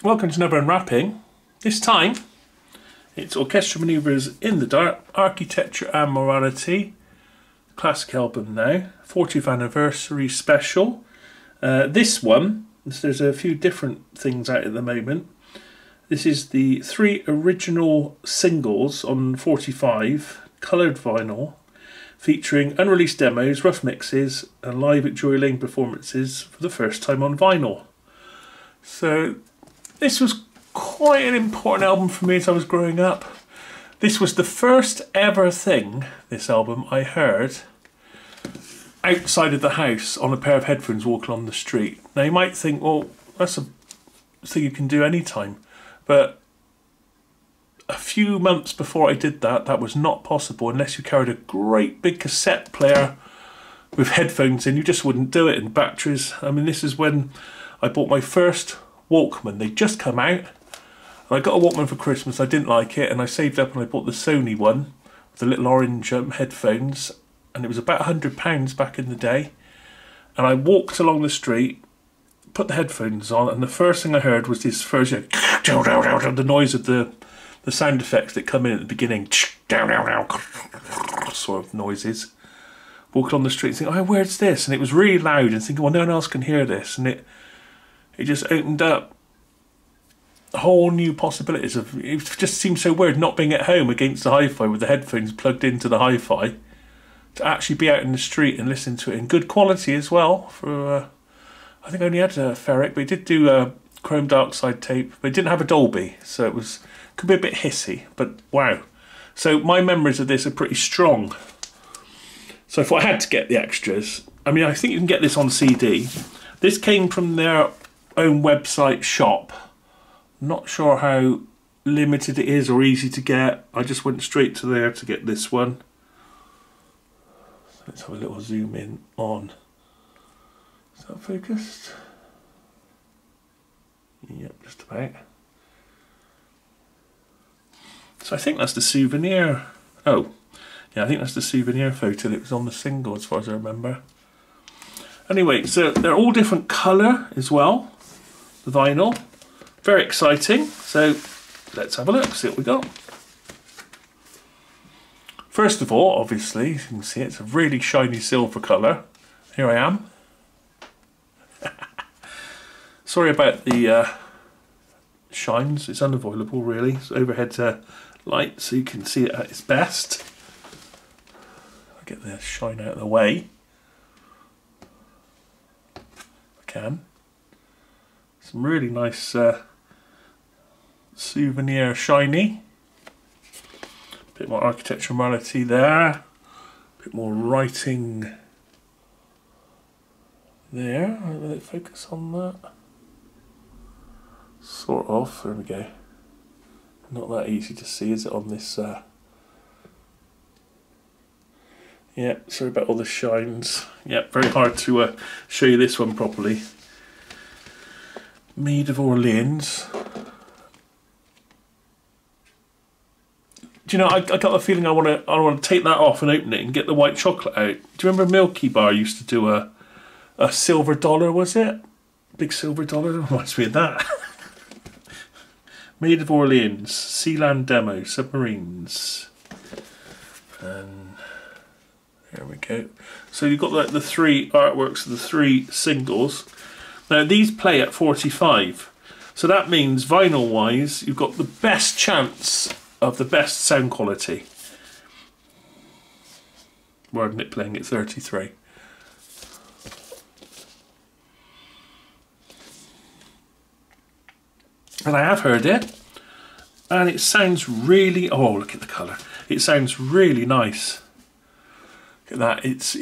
Welcome to another unwrapping. This time it's Orchestral Manoeuvres in the Dark, Architecture and Morality, classic album now, 40th anniversary special. This one, there's a few different things out at the moment. This is the 3 original singles on 45, coloured vinyl, featuring unreleased demos, rough mixes and live at Drury Lane performances for the first time on vinyl. So this was quite an important album for me as I was growing up. This was the first ever thing, this album, I heard outside of the house on a pair of headphones walking on the street. Now you might think, well, that's a thing you can do anytime. But a few months before I did that, that was not possible unless you carried a great big cassette player with headphones in. You just wouldn't do it. And batteries, I mean, this is when I bought my first Walkman. They'd just come out. And I got a Walkman for Christmas. I didn't like it, and I saved up and I bought the Sony one with the little orange headphones. And it was about £100 back in the day. And I walked along the street, put the headphones on, and the first thing I heard was this first, the noise of the sound effects that come in at the beginning, sort of noises. Walking on the street thinking, oh, where's this? And it was really loud, and thinking, well, no one else can hear this. And it just opened up whole new possibilities of, it just seemed so weird not being at home against the hi-fi with the headphones plugged into the hi-fi, to actually be out in the street and listen to it in good quality as well. For I think I only had a ferric, but it did do a chrome dark side tape, but it didn't have a Dolby, so it was could be a bit hissy, but wow. So my memories of this are pretty strong. So if I had to get the extras, I mean, I think you can get this on CD. This came from their own website shop. Not sure how limited it is or easy to get. I just went straight to there to get this one. So let's have a little zoom in on. Is that focused? Yep, just about. So I think that's the Souvenir. Oh, yeah, I think that's the Souvenir photo that was on the single as far as I remember. Anyway, so they're all different colour as well, the vinyl. Very exciting. So let's have a look, see what we got. First of all, obviously, you can see it's a really shiny silver colour. Here I am. Sorry about the shines, it's unavoidable really. It's overhead light so you can see it at its best. I'll get the shine out of the way. I can. Some really nice Souvenir shiny. Bit more architectural morality there. Bit more writing there. Will it focus on that? Sort of. There we go. Not that easy to see, is it, on this? Yeah, sorry about all the shines. Yeah, very hard to show you this one properly. Maid of Orleans. Do you know, I got the feeling I want to take that off and open it and get the white chocolate out. Do you remember Milky Bar used to do a silver dollar, was it? Big silver dollar? Reminds me of that. Maid of Orleans, Sealand demo, Submarines. And there we go. So you've got like the 3 artworks of the 3 singles. Now these play at 45. So that means vinyl wise, you've got the best chance of the best sound quality. Word it playing at 33. And I have heard it, and it sounds really, oh look at the colour, it sounds really nice. Look at that, it's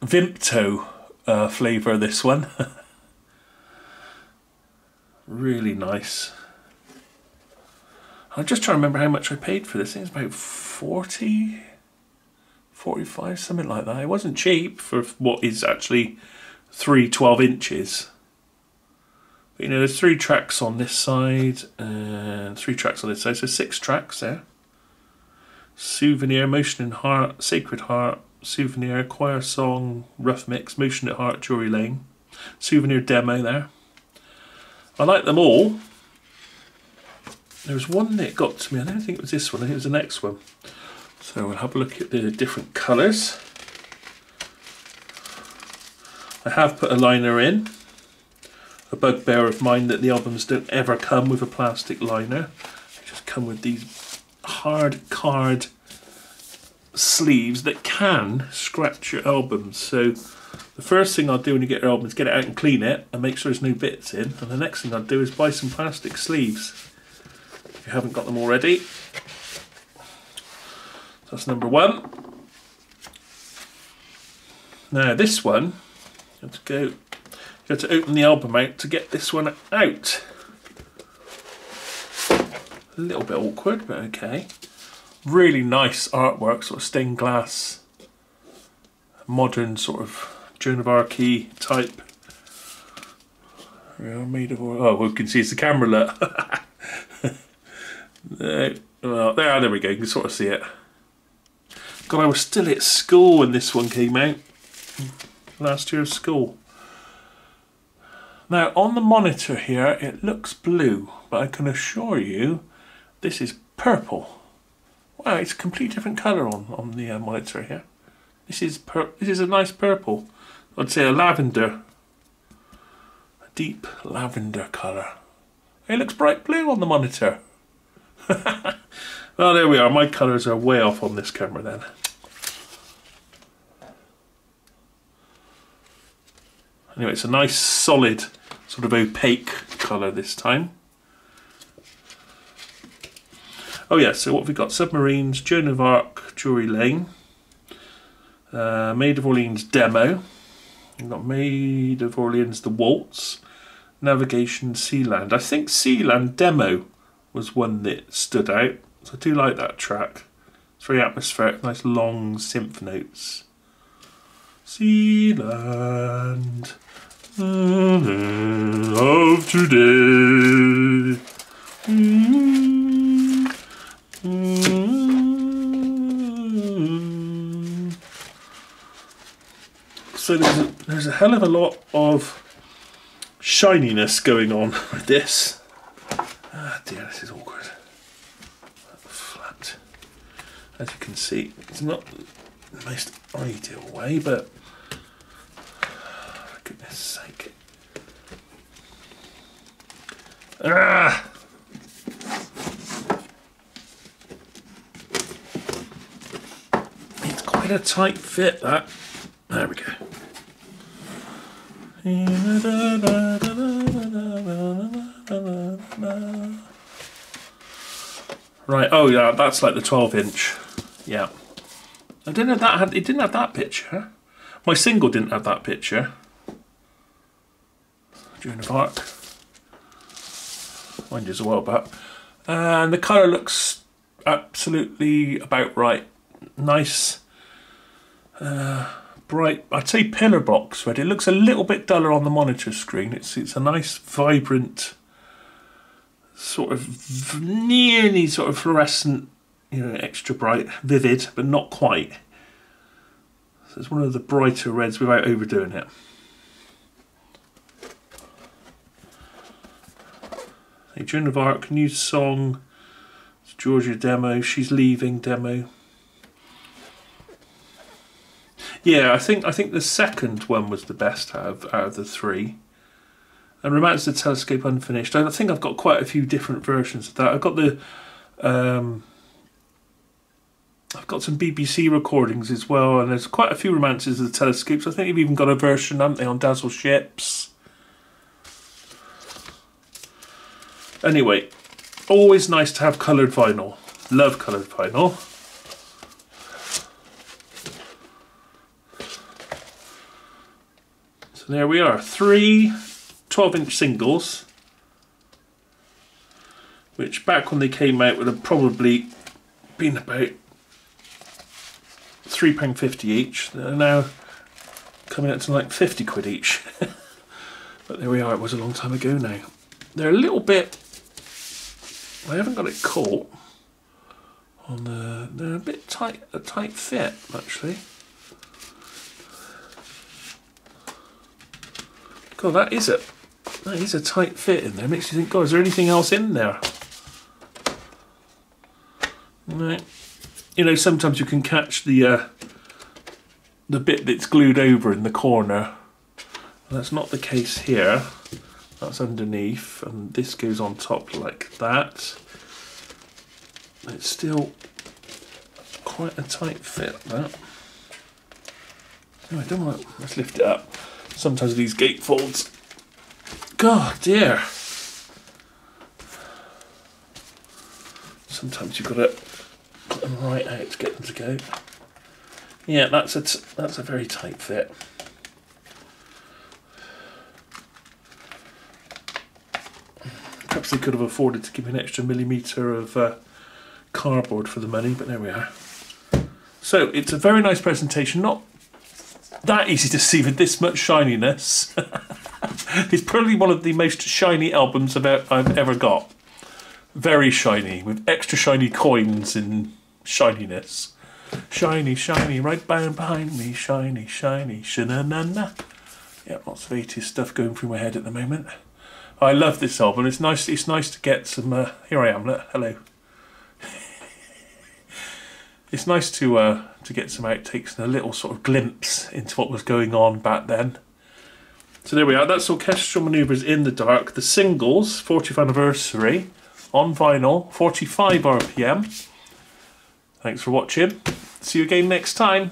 Vimto flavour, this one. Really nice. I'm just trying to remember how much I paid for this. I think it's about 40, 45, something like that. It wasn't cheap for what is actually 3 12 inches. But, you know, there's 3 tracks on this side and 3 tracks on this side, so 6 tracks there. Souvenir, Motion in Heart, Sacred Heart, Souvenir, Choir Song, Rough Mix, Motion at Heart, Drury Lane. Souvenir demo there. I like them all. There was one that got to me, I don't think it was this one, I think it was the next one. So we'll have a look at the different colours. I have put a liner in. A bugbear of mine that the albums don't ever come with a plastic liner. They just come with these hard card sleeves that can scratch your albums. So the first thing I'll do when you get your album is get it out and clean it and make sure there's no bits in. And the next thing I'll do is buy some plastic sleeves if you haven't got them already. That's number one. Now this one, you have to open the album out to get this one out. A little bit awkward, but okay. Really nice artwork, sort of stained glass, modern sort of Joan of Arc type. Maid of Orleans. Oh, we can see it's the camera lit. There we go, you can sort of see it. God, I was still at school when this one came out. Last year of school. Now on the monitor here it looks blue, but I can assure you this is purple. Wow, it's a completely different colour on the monitor here. This is a nice purple. I'd say a lavender, a deep lavender colour. It looks bright blue on the monitor. Well, there we are. My colours are way off on this camera then. Anyway, it's a nice solid sort of opaque colour this time. Oh yeah, so what have we got? Submarines, Joan of Arc, Drury Lane, Maid of Orleans demo. We've got Maid of Orleans, the Waltz, Navigation, Sealand. I think Sealand demo was one that stood out. So I do like that track. It's very atmospheric, nice long synth notes. Sealand of today. So there's a hell of a lot of shininess going on with this. Ah dear, this is awkward. Flat. As you can see, it's not the most ideal way, but for goodness sake. Ah! It's quite a tight fit, that. There we go. Right, oh yeah, that's like the 12-inch. Yeah. I didn't have that, it didn't have that picture. My single didn't have that picture. Joan of Arc. Mine is a while back. And the colour looks absolutely about right. Nice. Bright, I'd say pillar box red. It looks a little bit duller on the monitor screen. It's a nice, vibrant, sort of nearly sort of fluorescent, you know, extra bright, vivid, but not quite. So it's one of the brighter reds without overdoing it. A Joan of Arc, new song. It's Georgia demo. She's leaving demo. Yeah, I think the second one was the best out of the three. And Romance of the Telescope Unfinished. I think I've got quite a few different versions of that. I've got the I've got some BBC recordings as well, and there's quite a few Romances of the Telescopes. I think you've even got a version, haven't they, on Dazzle Ships. Anyway, always nice to have coloured vinyl. Love coloured vinyl. So there we are, 3 12-inch singles, which back when they came out would have probably been about £3.50 each. They're now coming out to like 50 quid each. But there we are, it was a long time ago now. They're a little bit, I haven't got it caught on the, they're a bit tight, a tight fit actually. God, that is a tight fit in there. Makes you think, God, is there anything else in there? Right. You know, sometimes you can catch the bit that's glued over in the corner. That's not the case here. That's underneath, and this goes on top like that. It's still quite a tight fit, that. No, I don't want it. Let's lift it up. Sometimes these gatefolds, God dear. Sometimes you've got to put them right out to get them to go. Yeah, that's a very tight fit. Perhaps they could have afforded to give me an extra millimetre of cardboard for the money, but there we are. So it's a very nice presentation, not that easy to see with this much shininess. It's probably one of the most shiny albums I've ever got. Very shiny, with extra shiny coins and shininess. Shiny, shiny, right behind me, shiny, shiny, sha-na-na-na. Yeah, lots of 80s stuff going through my head at the moment. I love this album. It's nice to get some, here I am, look, hello. It's nice to get some outtakes and a little sort of glimpse into what was going on back then. So there we are, that's Orchestral Manoeuvres in the Dark. The singles, 40th anniversary, on vinyl, 45 RPM. Thanks for watching. See you again next time.